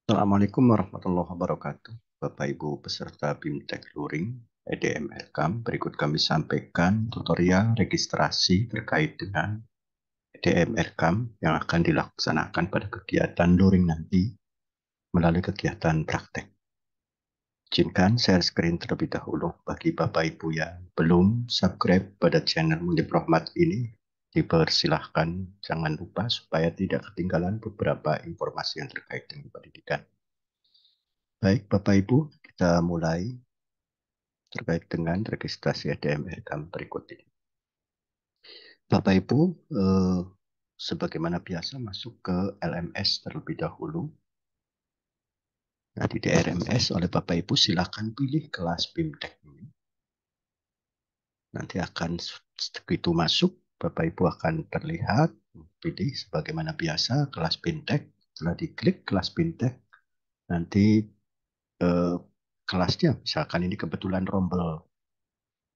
Assalamualaikum warahmatullahi wabarakatuh. Bapak Ibu peserta BIMTEK Luring EDM Elkam, berikut kami sampaikan tutorial registrasi terkait dengan EDM Elkam yang akan dilaksanakan pada kegiatan Luring nanti melalui kegiatan praktek. Izinkan share screen terlebih dahulu bagi Bapak Ibu yang belum subscribe pada channel Mundip Rahmat ini. Dipersilahkan jangan lupa supaya tidak ketinggalan beberapa informasi yang terkait dengan pendidikan. Baik, Bapak Ibu, kita mulai terkait dengan registrasi EDMR kami berikut ini. Bapak Ibu, sebagaimana biasa masuk ke LMS terlebih dahulu. Nah, di DRMS oleh Bapak Ibu silakan pilih kelas BIMTEK ini. Nanti akan begitu masuk, Bapak Ibu akan terlihat pilih sebagaimana biasa kelas BIMTEK. Setelah diklik kelas BIMTEK, nanti kelasnya misalkan ini kebetulan rombel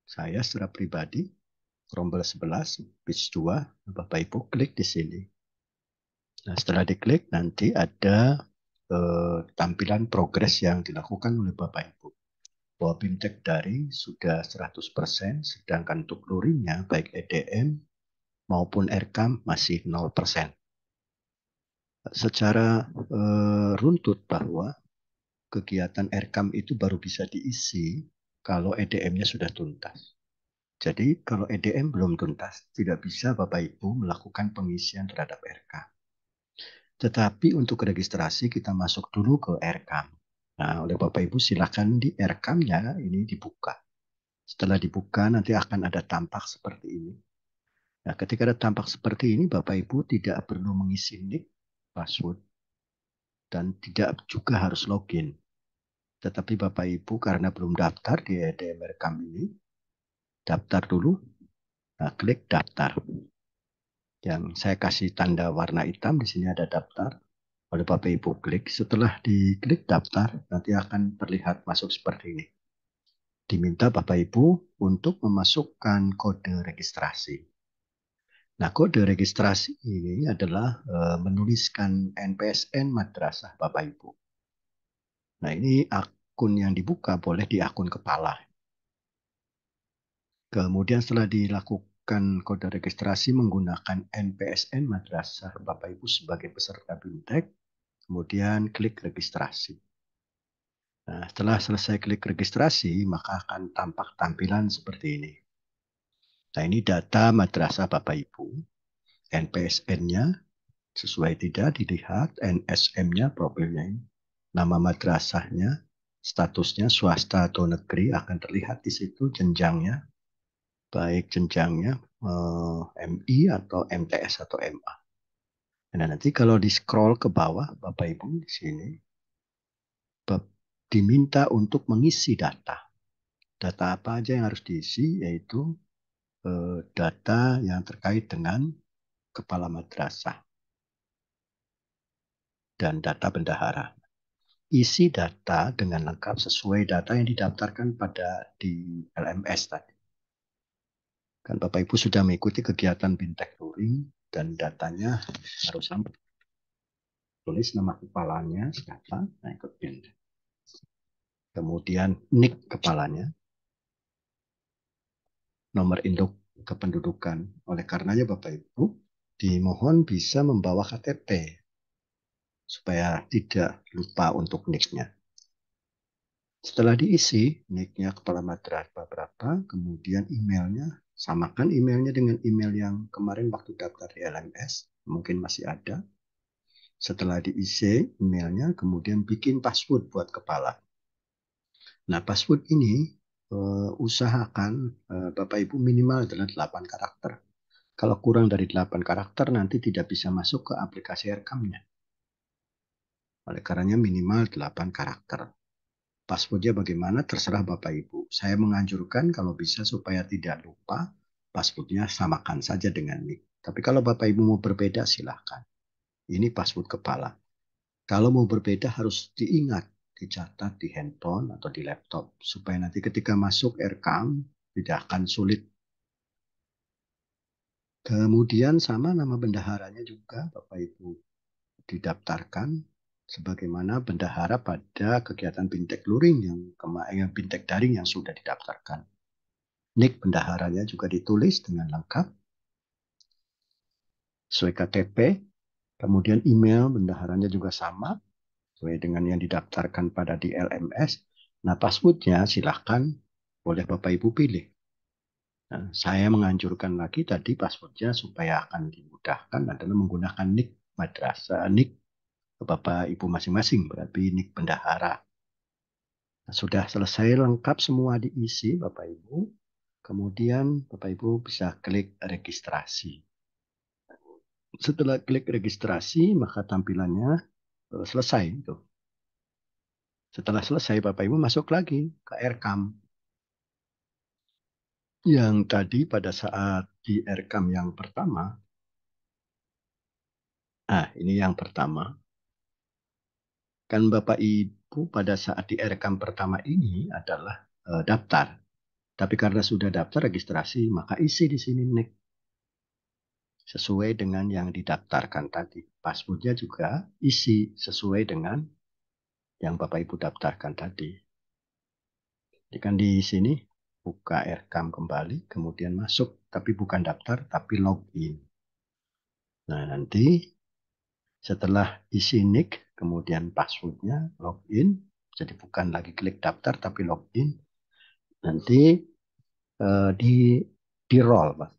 saya secara pribadi rombel 11, page 2, Bapak Ibu klik di sini. Nah, setelah diklik nanti ada tampilan progres yang dilakukan oleh Bapak Ibu. Bahwa BIMTEK daring sudah 100%, sedangkan untuk luringnya baik EDM maupun RKAM masih 0%. Secara runtut bahwa kegiatan RKAM itu baru bisa diisi kalau EDM-nya sudah tuntas. Jadi kalau EDM belum tuntas, tidak bisa Bapak Ibu melakukan pengisian terhadap RK. Tetapi untuk registrasi kita masuk dulu ke RKAM. Nah, oleh Bapak Ibu silakan di RKAM-nya ini dibuka. Setelah dibuka nanti akan ada tampak seperti ini. Nah, ketika ada tampak seperti ini, Bapak Ibu tidak perlu mengisi nick, password, dan tidak juga harus login. Tetapi Bapak Ibu karena belum daftar di EDM RKAM ini, daftar dulu. Nah, klik daftar. Yang saya kasih tanda warna hitam di sini ada daftar. Oleh Bapak Ibu klik. Setelah diklik daftar, nanti akan terlihat masuk seperti ini. Diminta Bapak Ibu untuk memasukkan kode registrasi. Nah, kode registrasi ini adalah menuliskan NPSN madrasah Bapak Ibu. Nah, ini akun yang dibuka boleh di akun kepala. Kemudian setelah dilakukan kode registrasi menggunakan NPSN madrasah Bapak Ibu sebagai peserta BIMTEK, kemudian klik registrasi. Nah, setelah selesai klik registrasi, maka akan tampak tampilan seperti ini. Nah, ini data madrasah Bapak Ibu. NPSN-nya sesuai tidak dilihat, NSM-nya, profilnya ini. Nama madrasahnya, statusnya swasta atau negeri akan terlihat di situ jenjangnya. Baik jenjangnya MI atau MTS atau MA. Nah, nanti kalau di scroll ke bawah, Bapak Ibu di sini, diminta untuk mengisi data. Data apa aja yang harus diisi, yaitu data yang terkait dengan kepala madrasah dan data bendahara. Isi data dengan lengkap sesuai data yang didaftarkan pada di LMS tadi. Kan Bapak Ibu sudah mengikuti kegiatan BIMTEK Luring dan datanya harus sama. Tulis nama kepalanya, siapa, nah ikut BIMTEK. Kemudian NIK kepalanya, nomor induk kependudukan. Oleh karenanya Bapak Ibu dimohon bisa membawa KTP supaya tidak lupa untuk NIK-nya. Setelah diisi, NIK-nya kepala madrasah berapa, kemudian emailnya, samakan emailnya dengan email yang kemarin waktu daftar di LMS, mungkin masih ada. Setelah diisi emailnya, kemudian bikin password buat kepala. Nah, password ini usahakan Bapak Ibu minimal adalah 8 karakter. Kalau kurang dari 8 karakter, nanti tidak bisa masuk ke aplikasi RKAM-nya. Oleh karenanya minimal 8 karakter. Passwordnya bagaimana terserah Bapak Ibu. Saya menganjurkan kalau bisa supaya tidak lupa, passwordnya samakan saja dengan NIK. Tapi kalau Bapak Ibu mau berbeda silahkan. Ini password kepala. Kalau mau berbeda harus diingat, dicatat di handphone atau di laptop. Supaya nanti ketika masuk RKAM tidak akan sulit. Kemudian sama nama bendaharanya juga Bapak Ibu didaftarkan. sebagaimana bendahara pada kegiatan bintek luring yang bintek daring yang sudah didaftarkan. NIK bendaharanya juga ditulis dengan lengkap, sesuai KTP, kemudian email bendaharanya juga sama, sesuai dengan yang didaftarkan pada di LMS. Nah, passwordnya silahkan boleh Bapak Ibu pilih. Nah, saya menganjurkan lagi tadi passwordnya supaya akan dimudahkan adalah menggunakan NIK madrasah, NIK Bapak Ibu masing-masing, berarti NIK bendahara. Nah, sudah selesai lengkap semua diisi Bapak Ibu, kemudian Bapak Ibu bisa klik registrasi. Setelah klik registrasi, maka tampilannya selesai. Tuh. Setelah selesai, Bapak Ibu masuk lagi ke Aircam. Yang tadi pada saat di Aircam yang pertama, ini yang pertama. Kan Bapak Ibu pada saat di Aircam pertama ini adalah daftar. Tapi karena sudah daftar registrasi, maka isi di sini NIK. Sesuai dengan yang didaftarkan tadi. Passwordnya juga isi sesuai dengan yang Bapak Ibu daftarkan tadi. Jadi kan di sini buka Aircam kembali, kemudian masuk, tapi bukan daftar, tapi login. Nah, nanti setelah isi NIK, kemudian passwordnya, login, jadi bukan lagi klik daftar, tapi login. Nanti di roll, Pak.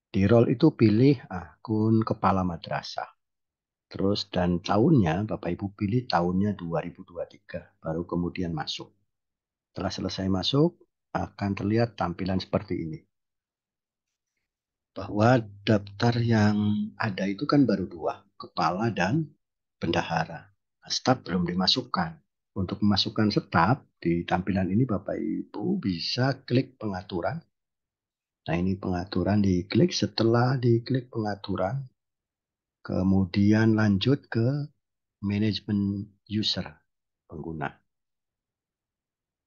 Di roll itu pilih akun kepala madrasah. Terus dan tahunnya, Bapak Ibu pilih tahunnya 2023, baru kemudian masuk. Setelah selesai masuk, akan terlihat tampilan seperti ini. Bahwa daftar yang ada itu kan baru 2, kepala dan bendahara. Staf belum dimasukkan. Untuk memasukkan staf, di tampilan ini Bapak Ibu bisa klik pengaturan. Nah, ini pengaturan diklik. Setelah diklik pengaturan, kemudian lanjut ke manajemen user pengguna.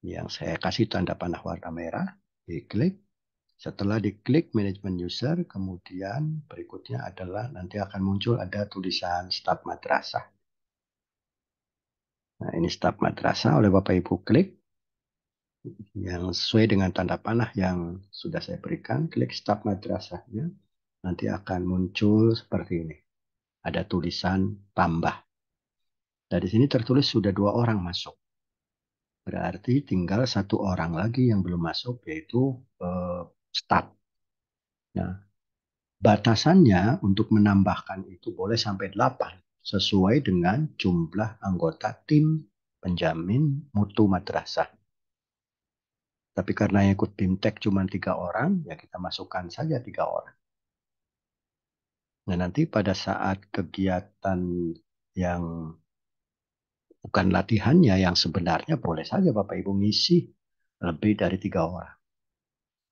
Yang saya kasih tanda panah warna merah, diklik. Setelah diklik manajemen user, kemudian berikutnya adalah nanti akan muncul ada tulisan staf madrasah. Nah, ini staf madrasah, oleh Bapak Ibu klik. Yang sesuai dengan tanda panah yang sudah saya berikan, klik staf madrasahnya. Nanti akan muncul seperti ini. Ada tulisan tambah. Dari sini tertulis sudah 2 orang masuk. Berarti tinggal 1 orang lagi yang belum masuk, yaitu staf. Nah, batasannya untuk menambahkan itu boleh sampai 8 sesuai dengan jumlah anggota tim penjamin mutu madrasah. Tapi karena yang ikut BIMTEK cuma 3 orang, ya kita masukkan saja 3 orang. Nah, nanti pada saat kegiatan yang bukan latihannya, yang sebenarnya boleh saja Bapak Ibu ngisi lebih dari 3 orang.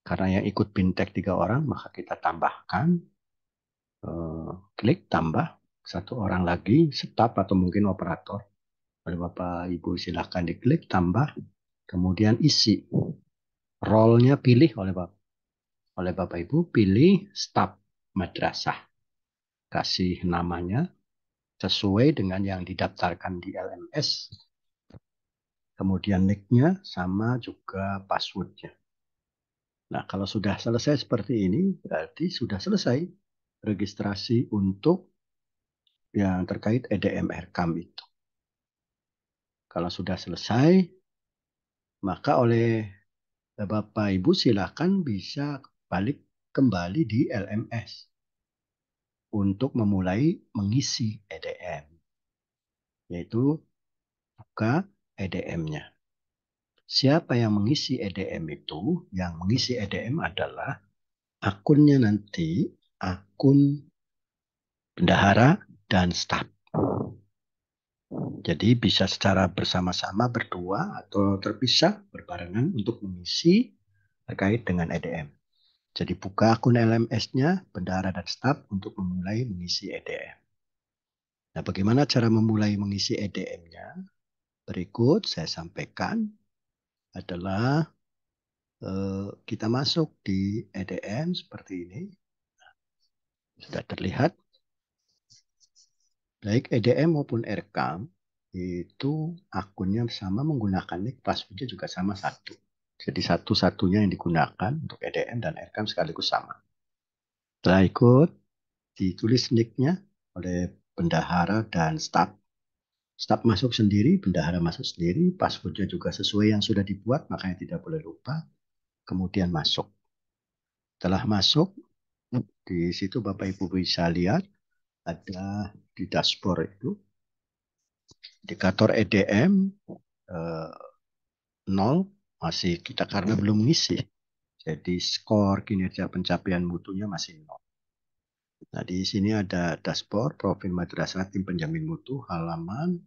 Karena yang ikut BIMTEK 3 orang, maka kita tambahkan, klik tambah 1 orang lagi, staf atau mungkin operator. Oleh Bapak Ibu silahkan diklik tambah, kemudian isi. Role-nya pilih oleh Bapak Ibu, pilih staf madrasah. Kasih namanya sesuai dengan yang didaftarkan di LMS. Kemudian nick-nya sama juga password-nya. Nah, kalau sudah selesai seperti ini, berarti sudah selesai registrasi untuk yang terkait EDM Aircam itu. Kalau sudah selesai, maka oleh Bapak Ibu silakan bisa balik kembali di LMS untuk memulai mengisi EDM, yaitu buka EDM-nya. Siapa yang mengisi EDM itu? Yang mengisi EDM adalah akunnya nanti, akun bendahara dan staf. Jadi bisa secara bersama-sama berdua atau terpisah berbarengan untuk mengisi terkait dengan EDM. Jadi buka akun LMS-nya, bendahara dan staf untuk memulai mengisi EDM. Nah, bagaimana cara memulai mengisi EDM-nya? Berikut saya sampaikan adalah kita masuk di EDM seperti ini. Sudah terlihat. Baik EDM maupun Erekam itu akunnya sama, menggunakan nick, passwordnya juga sama satu. Jadi satu-satunya yang digunakan untuk EDM dan Erekam sekaligus sama. Setelah ikut, ditulis nicknya oleh bendahara dan staf. Staf masuk sendiri, bendahara masuk sendiri, passwordnya juga sesuai yang sudah dibuat, makanya tidak boleh lupa. Kemudian masuk. Setelah masuk, di situ Bapak Ibu bisa lihat ada di dashboard itu indikator EDM 0, masih kita karena belum ngisi. Jadi skor kinerja pencapaian mutunya masih 0. Nah, di sini ada dashboard, profil madrasah tim penjamin mutu, halaman,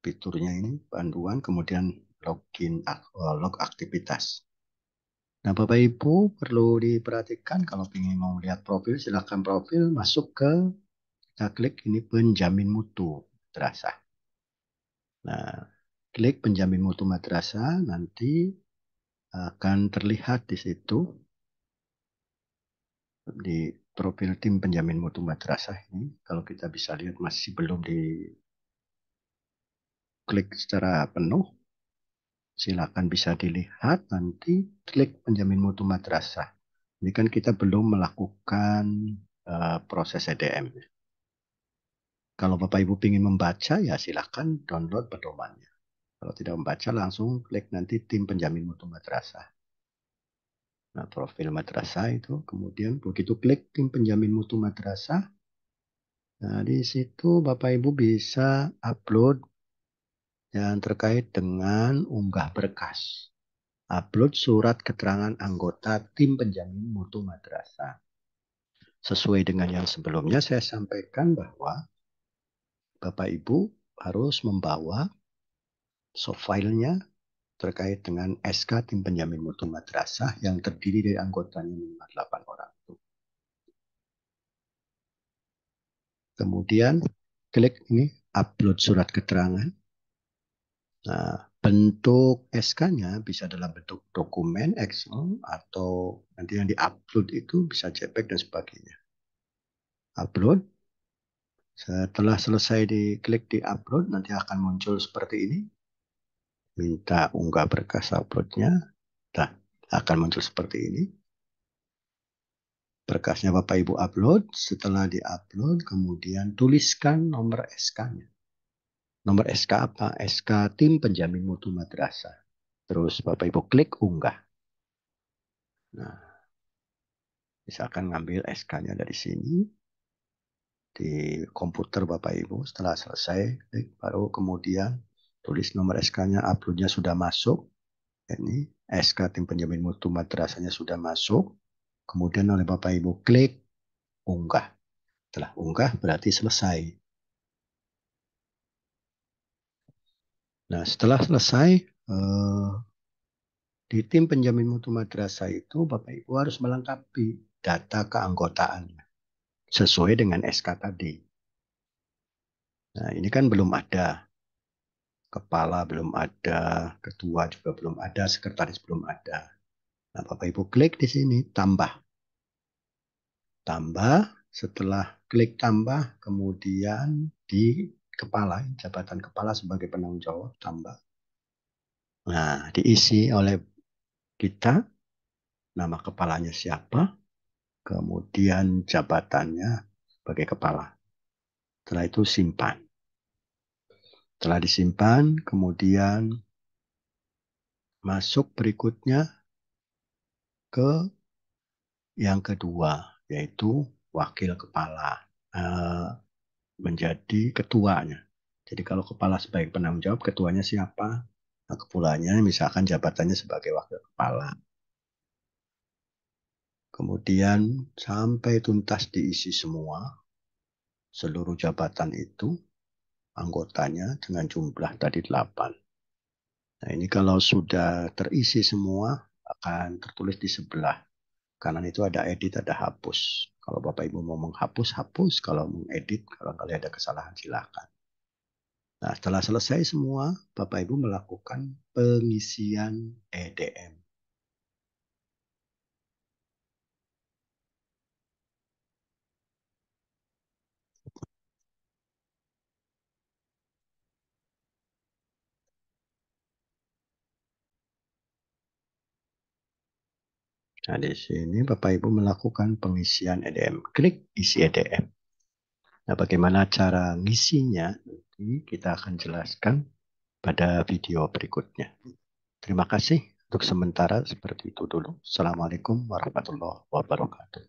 fiturnya ini, panduan, kemudian login, log aktivitas. Nah, Bapak Ibu perlu diperhatikan kalau ingin mau lihat profil, silakan profil, masuk ke, kita klik ini penjamin mutu madrasah. Nah, klik penjamin mutu madrasah, nanti akan terlihat di situ di profil tim penjamin mutu madrasah ini. Kalau kita bisa lihat masih belum diklik secara penuh, silakan bisa dilihat nanti klik penjamin mutu madrasah. Ini kan kita belum melakukan proses EDM. Kalau Bapak Ibu ingin membaca, ya silakan download pedomannya. Kalau tidak membaca, langsung klik nanti tim penjamin mutu madrasah. Nah, profil madrasah itu, kemudian begitu klik tim penjamin mutu madrasah, nah di situ Bapak Ibu bisa upload yang terkait dengan unggah berkas. Upload surat keterangan anggota tim penjamin mutu madrasah. Sesuai dengan yang sebelumnya saya sampaikan bahwa Bapak Ibu harus membawa soft filenya terkait dengan SK tim penjamin mutu madrasah yang terdiri dari anggotanya minimal 8 orang. Kemudian klik ini upload surat keterangan. Nah, bentuk SK-nya bisa dalam bentuk dokumen, Excel, atau nanti yang di-upload itu bisa JPEG dan sebagainya. Upload. Setelah selesai diklik di upload, nanti akan muncul seperti ini. Minta unggah berkas uploadnya. Nah, akan muncul seperti ini. Berkasnya Bapak Ibu upload. Setelah di-upload, kemudian tuliskan nomor SK-nya. Nomor SK apa? SK tim penjamin mutu madrasah. Terus Bapak Ibu klik unggah. Nah, misalkan ngambil SK-nya dari sini. Di komputer Bapak Ibu. Setelah selesai, klik, baru kemudian tulis nomor SK-nya, upload-nya sudah masuk. Ini SK tim penjamin mutu madrasahnya sudah masuk. Kemudian oleh Bapak Ibu klik unggah. Setelah unggah berarti selesai. Nah, setelah selesai, di tim penjamin mutu madrasah itu Bapak Ibu harus melengkapi data keanggotaannya sesuai dengan SK tadi. Nah, ini kan belum ada. Kepala belum ada, ketua juga belum ada, sekretaris belum ada. Nah, Bapak Ibu klik di sini, tambah. Tambah, setelah klik tambah, kemudian di kepala, jabatan kepala sebagai penanggung jawab, tambah. Nah, diisi oleh kita, nama kepalanya siapa, kemudian jabatannya sebagai kepala. Setelah itu simpan. Setelah disimpan, kemudian masuk berikutnya ke yang kedua, yaitu wakil kepala menjadi ketuanya. Jadi kalau kepala sebagai penanggung jawab, ketuanya siapa? Nah, kepulanya misalkan jabatannya sebagai wakil kepala. Kemudian sampai tuntas diisi semua, seluruh jabatan itu, anggotanya dengan jumlah tadi 8. Nah, ini kalau sudah terisi semua, akan tertulis di sebelah kanan itu ada edit, ada hapus. Kalau Bapak Ibu mau menghapus, hapus. Kalau mengedit, kalau kalian ada kesalahan, silakan. Nah, setelah selesai semua, Bapak Ibu melakukan pengisian EDM. Nah, di sini Bapak Ibu melakukan pengisian EDM. Klik isi EDM. Nah, bagaimana cara ngisinya? Nanti kita akan jelaskan pada video berikutnya. Terima kasih. Untuk sementara seperti itu dulu. Assalamualaikum warahmatullahi wabarakatuh.